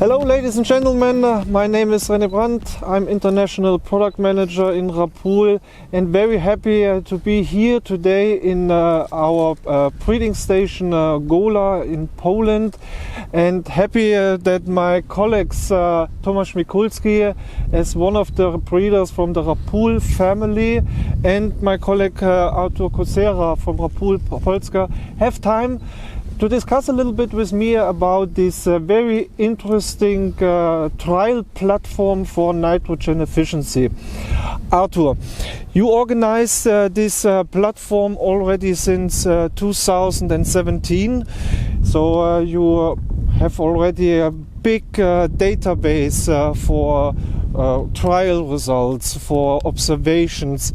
Hello ladies and gentlemen, my name is Rene Brand. I'm International Product Manager in RAPOOL and very happy to be here today in our breeding station Gola in Poland, and happy that my colleagues Tomasz Mikulski as one of the breeders from the RAPOOL family and my colleague Artur Kozera from RAPOOL Polska have time to discuss a little bit with me about this very interesting trial platform for nitrogen efficiency. Artur, you organized this platform already since 2017, so you have already a big database for trial results, for observations.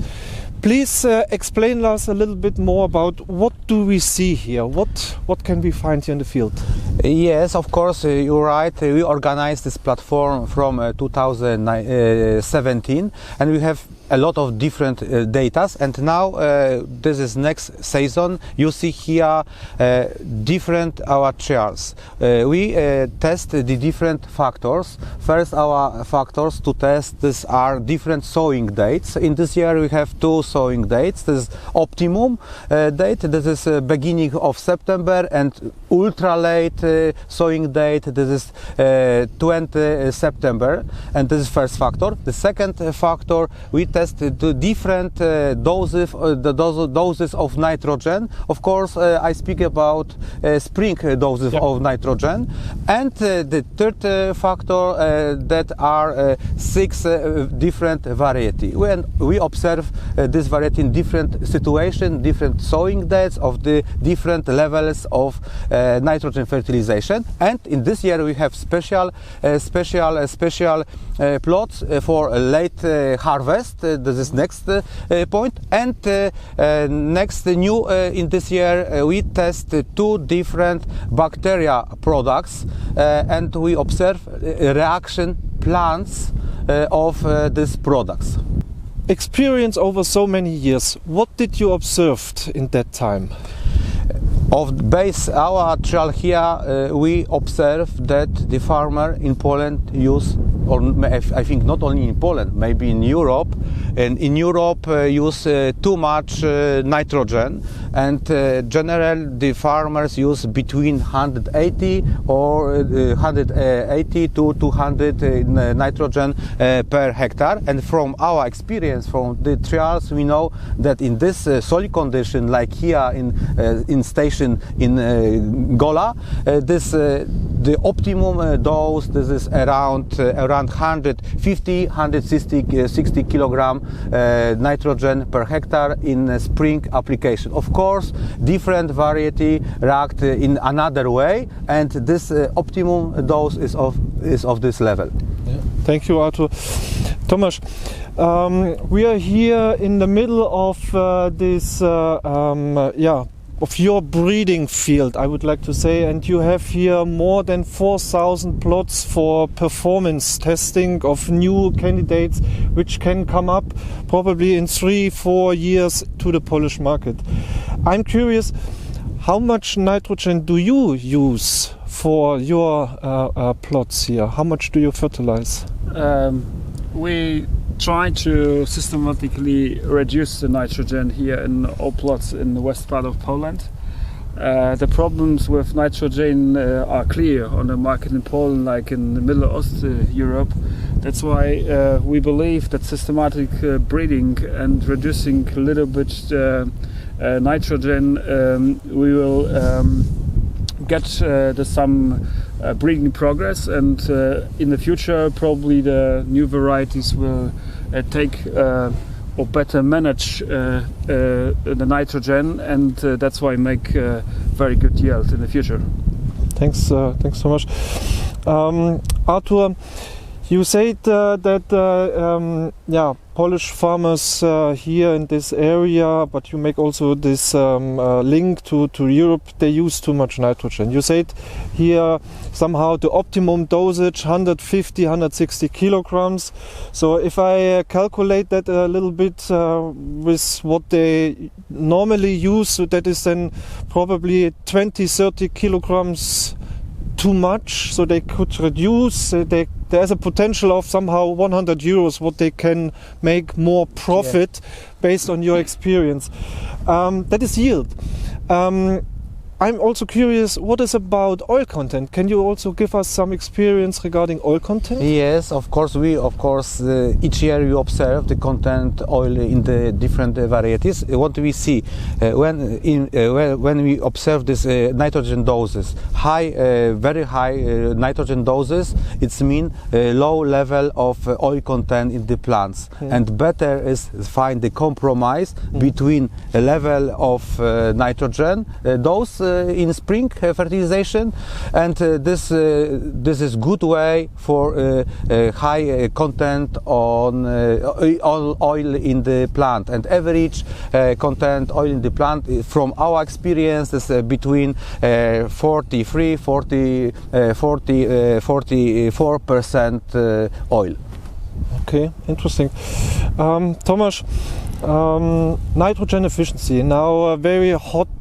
Please explain us a little bit more about what do we see here? What can we find here in the field? Yes, of course, you're right. We organized this platform from 2017, and we have a lot of different data. And now this is next season. You see here different our trials. We test the different factors. First, our factors to test this are different sowing dates. In this year, we have two sowing dates. This is optimum date. This is beginning of September, and ultra late sowing date. This is 20 September, and this is first factor. The second factor, we test the different doses of nitrogen. Of course, I speak about spring doses of nitrogen, and the third factor that are 6 different variety. When we observe this variety in different situation, different sowing dates of the different levels of nitrogen fertilization, and in this year we have special plots for late harvest. This is next point, and next new in this year we test 2 different bacteria products, and we observe reaction plants of these products. Experience over so many years, what did you observe in that time? Of base our trial here, we observe that the farmer in Poland use, or I think not only in Poland, maybe in Europe, and in Europe use too much nitrogen, and generally the farmers use between 180 to 200 nitrogen per hectare. And from our experience from the trials, we know that in this soil condition, like here in station in Gola, the optimum dose, this is around 150-160 kilogram nitrogen per hectare in spring application. Of course, different variety react in another way, and this optimum dose is of this level. Yeah. Thank you, Artur. Tomasz, we are here in the middle of this of your breeding field, I would like to say, and you have here more than 4,000 plots for performance testing of new candidates which can come up probably in 3-4 years to the Polish market. I'm curious, how much nitrogen do you use for your plots here? How much do you fertilize? We try to systematically reduce the nitrogen here in all plots in the west part of Poland. The problems with nitrogen are clear on the market in Poland, like in the Middle East Europe. That's why we believe that systematic breeding and reducing a little bit nitrogen, we will get some breeding progress, and in the future probably the new varieties will take or better manage the nitrogen, and that's why make very good yield in the future. Thanks so much. Artur, you said that Polish farmers here in this area, but you make also this link to Europe, they use too much nitrogen. You said here somehow the optimum dosage 150-160 kilograms. So if I calculate that a little bit with what they normally use, so that is then probably 20-30 kilograms too much, so they could reduce. There's a potential of somehow 100 euros what they can make more profit based on your experience. That is yield. I'm also curious, what is about oil content? Can you also give us some experience regarding oil content? Yes, of course. Each year we observe the content oil in the different varieties. What we see when we observe this nitrogen doses, very high nitrogen doses, it means low level of oil content in the plants, and better is find the compromise between a level of nitrogen dose in spring fertilization, and this is good way for high content on oil in the plant, and average content oil in the plant from our experience is between 44% oil. Okay, interesting. Tomasz, nitrogen efficiency, now a very hot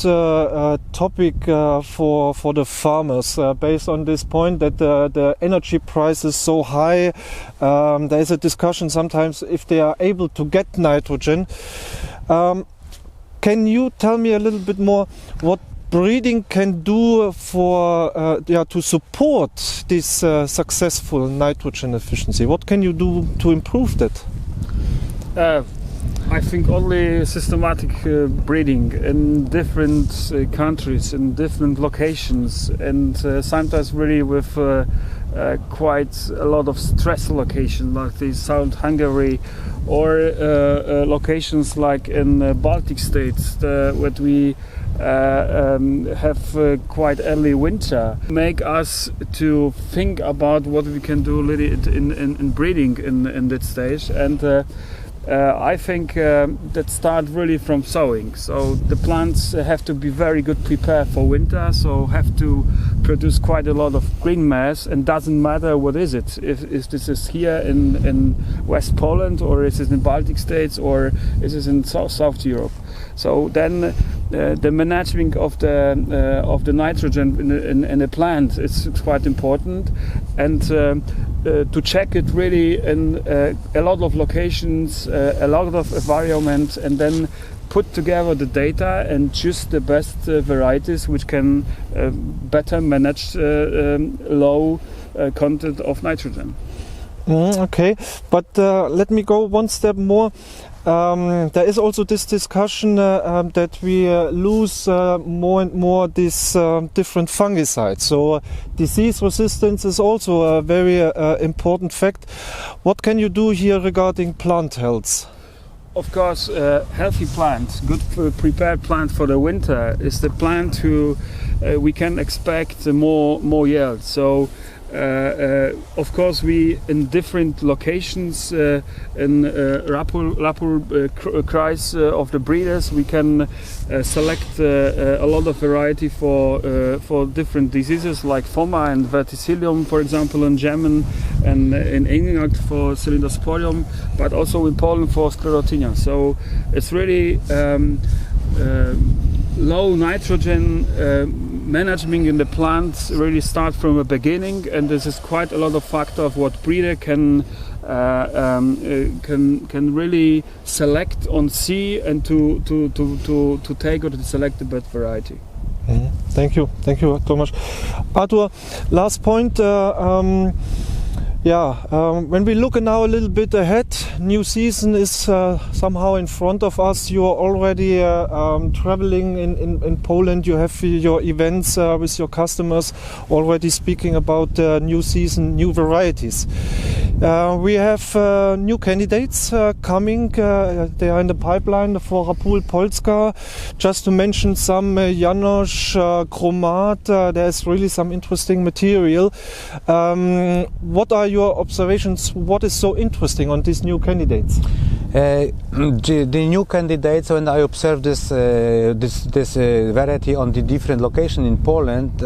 topic for the farmers, based on this point that the energy price is so high. There is a discussion sometimes if they are able to get nitrogen. Can you tell me a little bit more what breeding can do for to support this successful nitrogen efficiency? What can you do to improve that? I think only systematic breeding in different countries, in different locations, and sometimes really with quite a lot of stress locations like the South Hungary, or locations like in Baltic states, what we have quite early winter, make us to think about what we can do in breeding in that stage. And I think that start really from sowing. So the plants have to be very good prepared for winter, so have to produce quite a lot of green mass, and doesn't matter what is it, if this is here in West Poland, or is it in Baltic states, or is it in South Europe. So then the management of the nitrogen in a plant is quite important, and to check it really in a lot of locations, a lot of environment, and then put together the data and choose the best varieties which can better manage low content of nitrogen. Okay, but let me go one step more. There is also this discussion that we lose more and more these different fungicides. So disease resistance is also a very important fact. What can you do here regarding plant health? Of course, healthy plant, good prepared plant for the winter is the plant who we can expect more yield. So of course, we in different locations in RAPOOL kreis of the breeders, we can select a lot of variety for different diseases like Foma and Verticillium, for example, in German, and in England for Cylindosporium, but also in Poland for Sclerotinia. So it's really low nitrogen management in the plants really start from the beginning, and this is quite a lot of factor of what breeder can really select on sea, and to take or to select the best variety. Thank you, Tomasz. Artur, last point. When we look now a little bit ahead, new season is somehow in front of us. You are already traveling in Poland. You have your events with your customers, already speaking about new season, new varieties. We have new candidates coming. They are in the pipeline for RAPOOL Polska. Just to mention some, Janosch, Chromat. There's really some interesting material. What are your observations? What is so interesting on these new candidates? The new candidates, when I observe this variety on the different location in Poland,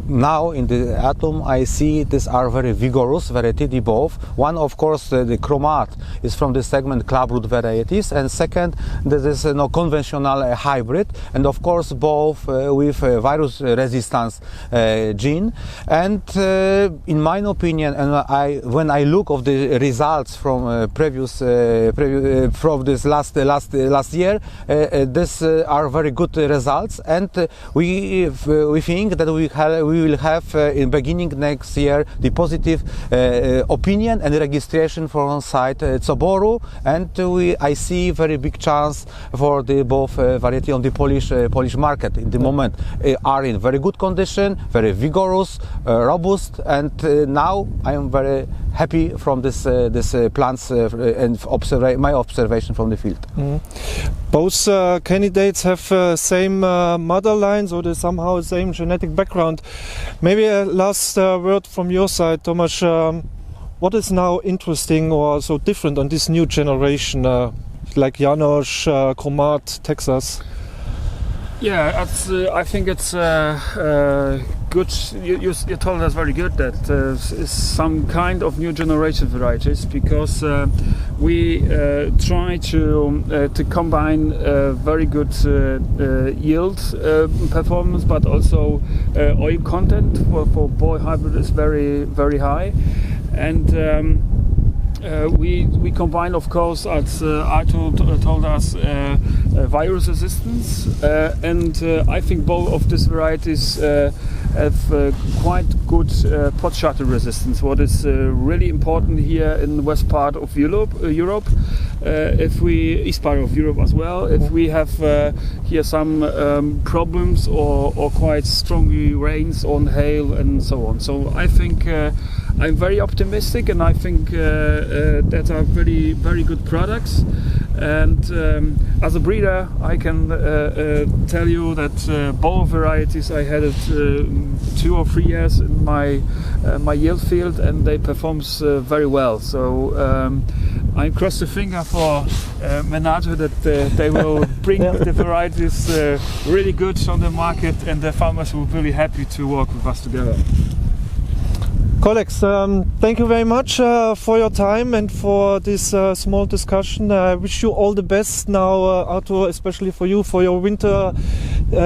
now in the atom I see these are very vigorous variety, the both. One, of course, the chromat is from the segment clubroot varieties, and second, this is conventional hybrid, and of course both with virus resistance gene. And in my opinion, and when I look of the results from from this last year, these are very good results, and we think that we will have in beginning next year the positive opinion and registration from site Coboru, and I see very big chance for the both variety on the Polish market in the moment are in very good condition, very vigorous, robust, and now I am very happy from this plants and my observation from the field. Mm-hmm. Both candidates have same mother lines, or they somehow same genetic background. Maybe a last word from your side, Tomasz. What is now interesting or so different on this new generation, like Janos, Chromat, Texas? Yeah, I think it's good. You told us very good that it's some kind of new generation varieties, because we try to combine very good yield performance, but also oil content for boy hybrid is very high, and we combine, of course, as Artur told us, virus resistance, and I think both of these varieties have quite good pot shuttle resistance, what is really important here in the west part of Europe. East part of Europe as well, if we have here some problems or quite strong rains on hail and so on. So I think I'm very optimistic, and I think that are very good products. And as a breeder, I can tell you that both varieties I had it 2 or 3 years in my yield field, and they perform very well. So I cross the finger for Menato that they will bring the varieties really good on the market, and the farmers will be really happy to work with us together. Colleagues, thank you very much for your time and for this small discussion. I wish you all the best now, Artur, especially for you, for your winter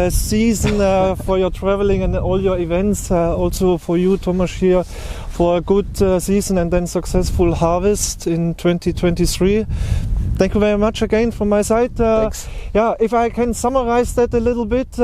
season, for your traveling and all your events. Also for you, Tomasz, here, for a good season and then successful harvest in 2023. Thank you very much again from my side. Thanks. Yeah, if I can summarize that a little bit,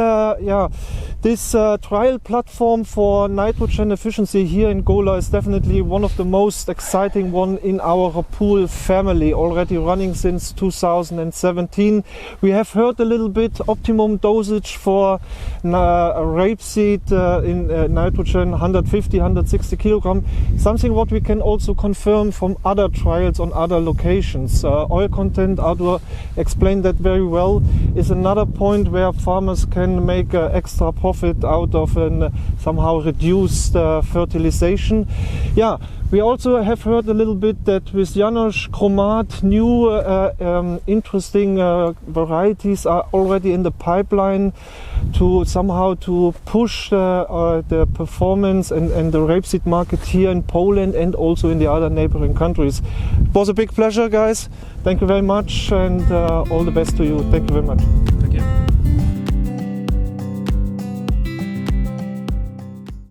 this trial platform for nitrogen efficiency here in Gola is definitely one of the most exciting one in our RAPOOL family, already running since 2017. We have heard a little bit optimum dosage for rapeseed in nitrogen, 150, 160 kilogram, something what we can also confirm from other trials on other locations. Oil content, Artur explained that very well, is another point where farmers can make extra profit out of an somehow reduced fertilization. Yeah, we also have heard a little bit that with Janos, Chromat, new interesting varieties are already in the pipeline to somehow to push the performance and the rapeseed market here in Poland and also in the other neighboring countries. It was a big pleasure, guys. Thank you very much, and all the best to you. Thank you very much.